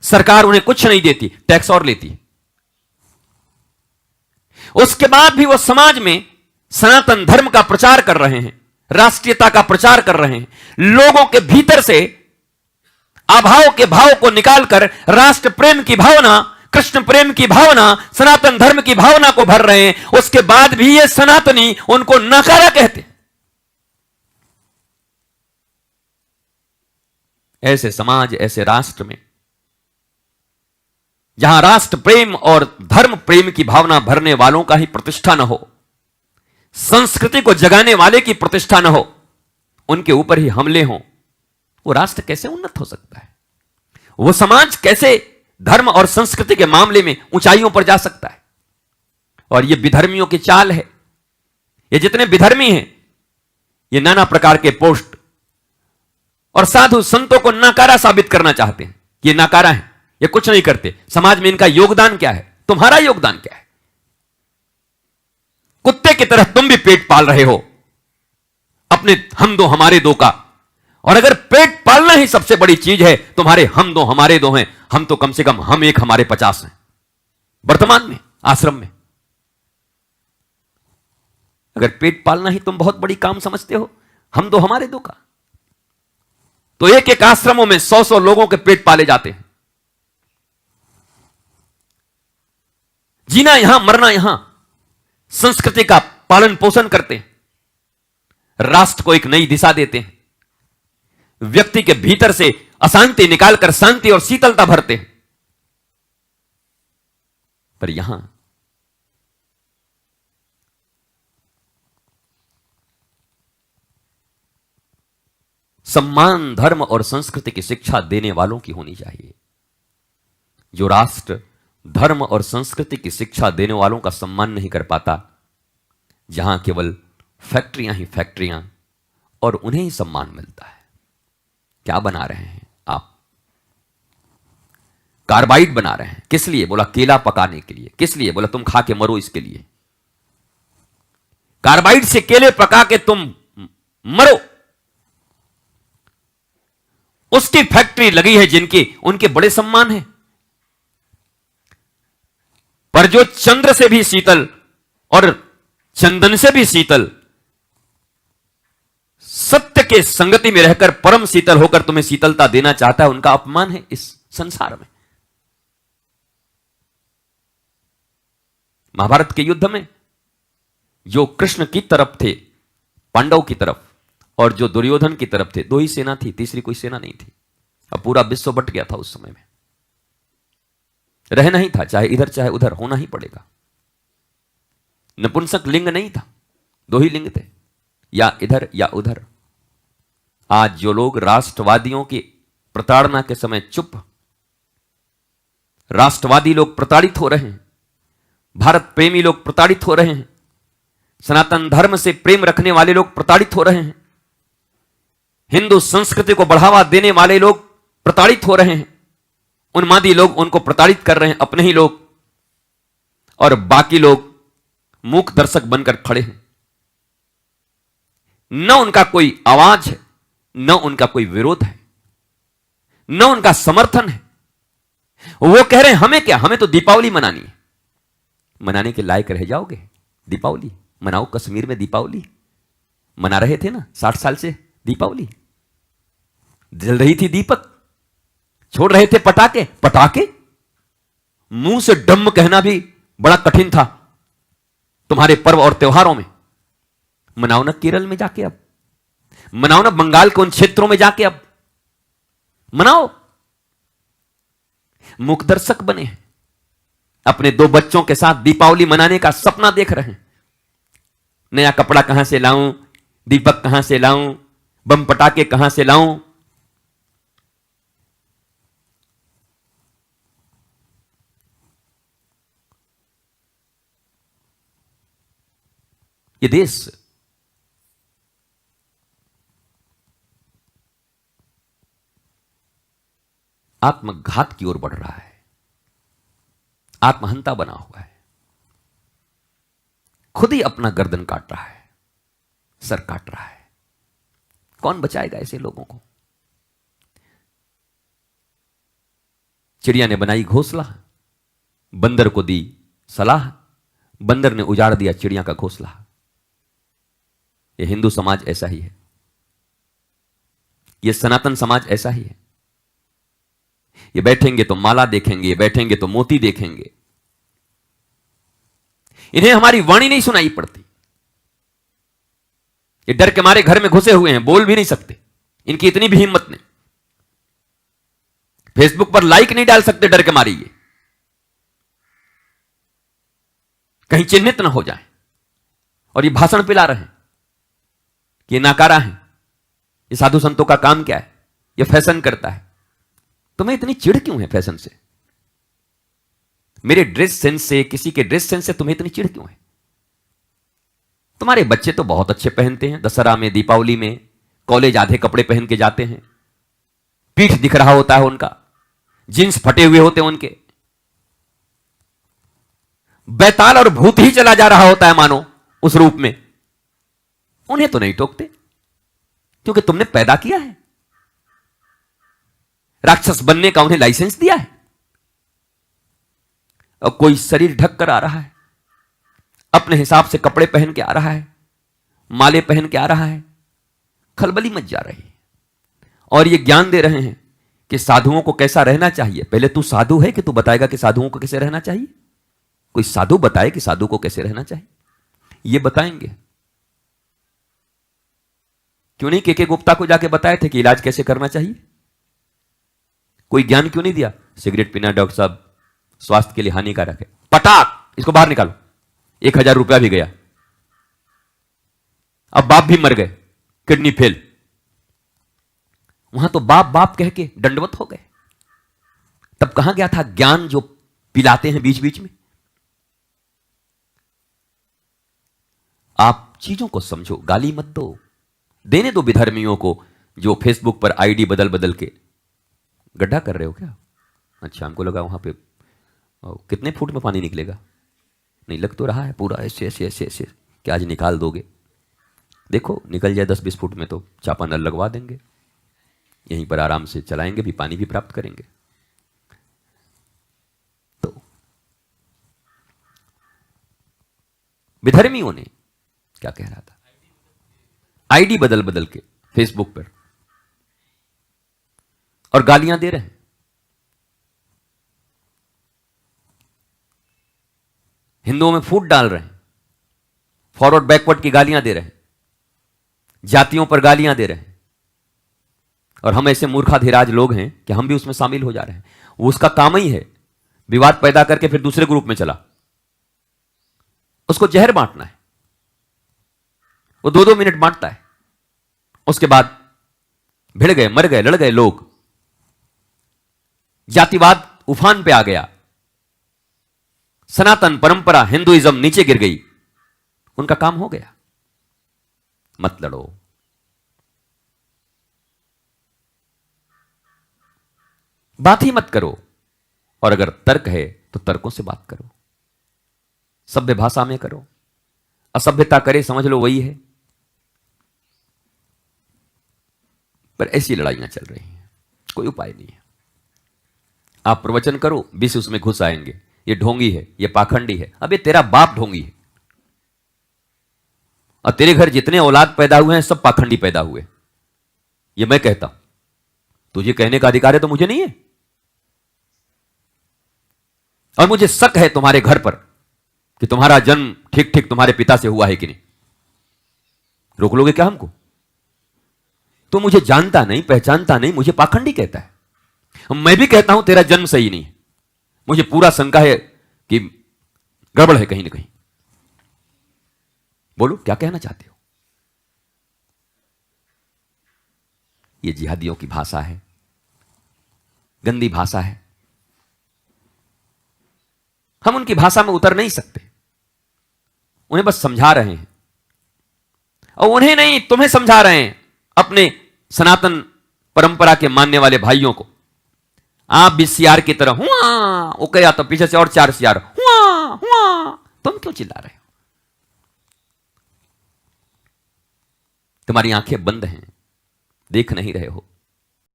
सरकार उन्हें कुछ नहीं देती, टैक्स और लेती। उसके बाद भी वो समाज में सनातन धर्म का प्रचार कर रहे हैं, राष्ट्रीयता का प्रचार कर रहे हैं, लोगों के भीतर से अभाव के भाव को निकालकर राष्ट्र प्रेम की भावना, कृष्ण प्रेम की भावना, सनातन धर्म की भावना को भर रहे हैं। उसके बाद भी ये सनातनी उनको नकारा कहते। ऐसे समाज, ऐसे राष्ट्र में जहां राष्ट्र प्रेम और धर्म प्रेम की भावना भरने वालों का ही प्रतिष्ठा न हो, संस्कृति को जगाने वाले की प्रतिष्ठा न हो, उनके ऊपर ही हमले हों, वो राष्ट्र कैसे उन्नत हो सकता है? वो समाज कैसे धर्म और संस्कृति के मामले में ऊंचाइयों पर जा सकता है? और ये विधर्मियों की चाल है। ये जितने विधर्मी हैं, ये नाना प्रकार के पोस्ट और साधु संतों को नाकारा साबित करना चाहते हैं कि ये नाकारा है, ये कुछ नहीं करते, समाज में इनका योगदान क्या है? तुम्हारा योगदान क्या है? कुत्ते की तरह तुम भी पेट पाल रहे हो अपने हम दो हमारे दो का। और अगर पेट पालना ही सबसे बड़ी चीज है, तुम्हारे हम दो हमारे दो हैं, हम तो कम से कम हम एक हमारे 50 हैं वर्तमान में आश्रम में। अगर पेट पालना ही तुम बहुत बड़ी काम समझते हो, हम दो हमारे दो का, तो एक एक आश्रमों में 100-100 लोगों के पेट पाले जाते हैं। जीना यहां, मरना यहां, संस्कृति का पालन पोषण करते हैं, राष्ट्र को एक नई दिशा देते हैं, व्यक्ति के भीतर से अशांति निकालकर शांति और शीतलता भरते हैं। पर यहां सम्मान धर्म और संस्कृति की शिक्षा देने वालों की होनी चाहिए। जो राष्ट्र धर्म और संस्कृति की शिक्षा देने वालों का सम्मान नहीं कर पाता, जहां केवल फैक्ट्रियां ही फैक्ट्रियां और उन्हें ही सम्मान मिलता है। क्या बना रहे हैं आप? कार्बाइड बना रहे हैं। किस लिए? बोला केला पकाने के लिए। किस लिए? बोला तुम खा के मरो इसके लिए। कार्बाइड से केले पका के तुम मरो। उसकी फैक्ट्री लगी है जिनकी, उनके बड़े सम्मान है। पर जो चंद्र से भी शीतल और चंदन से भी शीतल, सत्य के संगति में रहकर परम शीतल होकर तुम्हें शीतलता देना चाहता है, उनका अपमान है इस संसार में। महाभारत के युद्ध में जो कृष्ण की तरफ थे, पांडव की तरफ, और जो दुर्योधन की तरफ थे, दो ही सेना थी, तीसरी कोई सेना नहीं थी। अब पूरा विश्व बट गया था उस समय में, रहना ही था, चाहे इधर चाहे उधर होना ही पड़ेगा। नपुंसक लिंग नहीं था, दो ही लिंग थे, या इधर या उधर। आज जो लोग राष्ट्रवादियों की प्रताड़ना के समय चुप, राष्ट्रवादी लोग प्रताड़ित हो रहे हैं, भारत प्रेमी लोग प्रताड़ित हो रहे हैं, सनातन धर्म से प्रेम रखने वाले लोग प्रताड़ित हो रहे हैं, हिंदू संस्कृति को बढ़ावा देने वाले लोग प्रताड़ित हो रहे हैं, उन्मादी लोग उनको प्रताड़ित कर रहे हैं, अपने ही लोग, और बाकी लोग मूक दर्शक बनकर खड़े हैं। न उनका कोई आवाज है, न उनका कोई विरोध है, न उनका समर्थन है। वो कह रहे हैं हमें क्या, हमें तो दीपावली मनानी है। मनाने के लायक रह जाओगे? दीपावली मनाओ, कश्मीर में दीपावली मना रहे थे ना 60 साल से। दीपावली जल रही थी, दीपक छोड़ रहे थे, पटाखे पटाखे, मुंह से डम कहना भी बड़ा कठिन था तुम्हारे पर्व और त्योहारों में। मनाओ ना केरल में जाके, अब मनाओ ना बंगाल के उन क्षेत्रों में जाके, अब मनाओ। मूक दर्शक बने हैं, अपने 2 बच्चों के साथ दीपावली मनाने का सपना देख रहे हैं। नया कपड़ा कहां से लाऊं, दीपक कहां से लाऊं, बम पटाखे कहां से लाऊं। ये देश आत्मघात की ओर बढ़ रहा है, आत्महंता बना हुआ है, खुद ही अपना गर्दन काट रहा है, सर काट रहा है। कौन बचाएगा ऐसे लोगों को? चिड़िया ने बनाई घोंसला, बंदर को दी सलाह, बंदर ने उजाड़ दिया चिड़िया का घोंसला। ये हिंदू समाज ऐसा ही है, ये सनातन समाज ऐसा ही है। ये बैठेंगे तो माला देखेंगे, बैठेंगे तो मोती देखेंगे। इन्हें हमारी वाणी नहीं सुनाई पड़ती। ये डर के मारे घर में घुसे हुए हैं, बोल भी नहीं सकते, इनकी इतनी भी हिम्मत नहीं। फेसबुक पर लाइक नहीं डाल सकते डर के मारे, ये कहीं चिन्हित ना हो जाए। और ये भाषण पिला रहे हैं कि ये नाकारा है, ये साधु संतों का काम क्या है, ये फैशन करता है। तुम्हें इतनी चिढ़ क्यों है फैशन से? मेरे ड्रेस सेंस से, किसी के ड्रेस सेंस से तुम्हें इतनी चिढ़ क्यों है? तुम्हारे बच्चे तो बहुत अच्छे पहनते हैं, दशहरा में, दीपावली में, कॉलेज आधे कपड़े पहन के जाते हैं, पीठ दिख रहा होता है उनका, जींस फटे हुए होते हैं उनके, बैताल और भूत ही चला जा रहा होता है मानो उस रूप में। उन्हें तो नहीं टोकते क्योंकि तुमने पैदा किया है, राक्षस बनने का उन्हें लाइसेंस दिया है। और कोई शरीर ढक कर आ रहा है, अपने हिसाब से कपड़े पहन के आ रहा है, माले पहन के आ रहा है, खलबली मच जा रही है। और ये ज्ञान दे रहे हैं कि साधुओं को कैसा रहना चाहिए। पहले तू साधु है कि तू बताएगा कि साधुओं को कैसे रहना चाहिए? कोई साधु बताए कि साधु को कैसे रहना चाहिए? ये बताएंगे। क्यों नहीं के गुप्ता को जाके बताए थे कि इलाज कैसे करना चाहिए? कोई ज्ञान क्यों नहीं दिया? सिगरेट पीना डॉक्टर साहब स्वास्थ्य के लिए हानिकारक है, पटाक इसको बाहर निकालो। 1000 रुपया भी गया। अब बाप भी मर गए, किडनी फेल। वहां तो बाप बाप कह के दंडवत हो गए। तब कहां गया था ज्ञान जो पिलाते हैं बीच बीच में? आप चीजों को समझो, गाली मत दो। देने दो विधर्मियों को जो फेसबुक पर आईडी बदल बदल के गड्ढा कर रहे हो क्या? अच्छा, हमको लगा वहां पे कितने फुट में पानी निकलेगा। नहीं, लग तो रहा है पूरा ऐसे ऐसे ऐसे ऐसे कि आज निकाल दोगे। देखो निकल जाए 10-20 फुट में तो चापानल लगवा देंगे, यहीं पर आराम से चलाएंगे भी, पानी भी प्राप्त करेंगे। तो विधर्मियों ने क्या कह रहा था? आईडी बदल बदल के फेसबुक पर और गालियां दे रहे हैं। हिंदुओं में फूट डाल रहे हैं, फॉरवर्ड बैकवर्ड की गालियां दे रहे हैं, जातियों पर गालियां दे रहे हैं। और हम ऐसे मूर्खाधिराज लोग हैं कि हम भी उसमें शामिल हो जा रहे हैं। वो उसका काम ही है विवाद पैदा करके फिर दूसरे ग्रुप में चला, उसको जहर बांटना है। वो 2-2 मिनट बांटता है, उसके बाद भिड़ गए, मर गए, लड़ गए लोग। जातिवाद उफान पे आ गया, सनातन परंपरा हिंदुइज्म नीचे गिर गई, उनका काम हो गया। मत लड़ो। बात ही मत करो। और अगर तर्क है तो तर्कों से बात करो, सभ्य भाषा में करो। असभ्यता करे समझ लो वही है। पर ऐसी लड़ाइयां चल रही हैं, कोई उपाय नहीं है। आप प्रवचन करो, 20 उसमें घुस आएंगे, ये ढोंगी है, ये पाखंडी है। अबे तेरा बाप ढोंगी है, और तेरे घर जितने औलाद पैदा हुए हैं सब पाखंडी पैदा हुए। ये मैं कहता हूं, तुझे कहने का अधिकार है तो मुझे नहीं है। और मुझे शक है तुम्हारे घर पर कि तुम्हारा जन्म ठीक ठीक तुम्हारे पिता से हुआ है कि नहीं। रोक लोगे क्या हमको? तो मुझे जानता नहीं, पहचानता नहीं, मुझे पाखंडी कहता है। मैं भी कहता हूं तेरा जन्म सही नहीं है, मुझे पूरा शंका है कि गड़बड़ है कहीं ना कहीं। बोलो क्या कहना चाहते हो? ये जिहादियों की भाषा है, गंदी भाषा है। हम उनकी भाषा में उतर नहीं सकते, उन्हें बस समझा रहे हैं। और उन्हें नहीं, तुम्हें समझा रहे हैं, अपने सनातन परंपरा के मानने वाले भाइयों को। आप भी सियार की तरह हुआ वो कह तो पीछे से और 4 सियार हुआ हुआ। तुम क्यों चिल्ला रहे हो? तुम्हारी आंखें बंद हैं, देख नहीं रहे हो।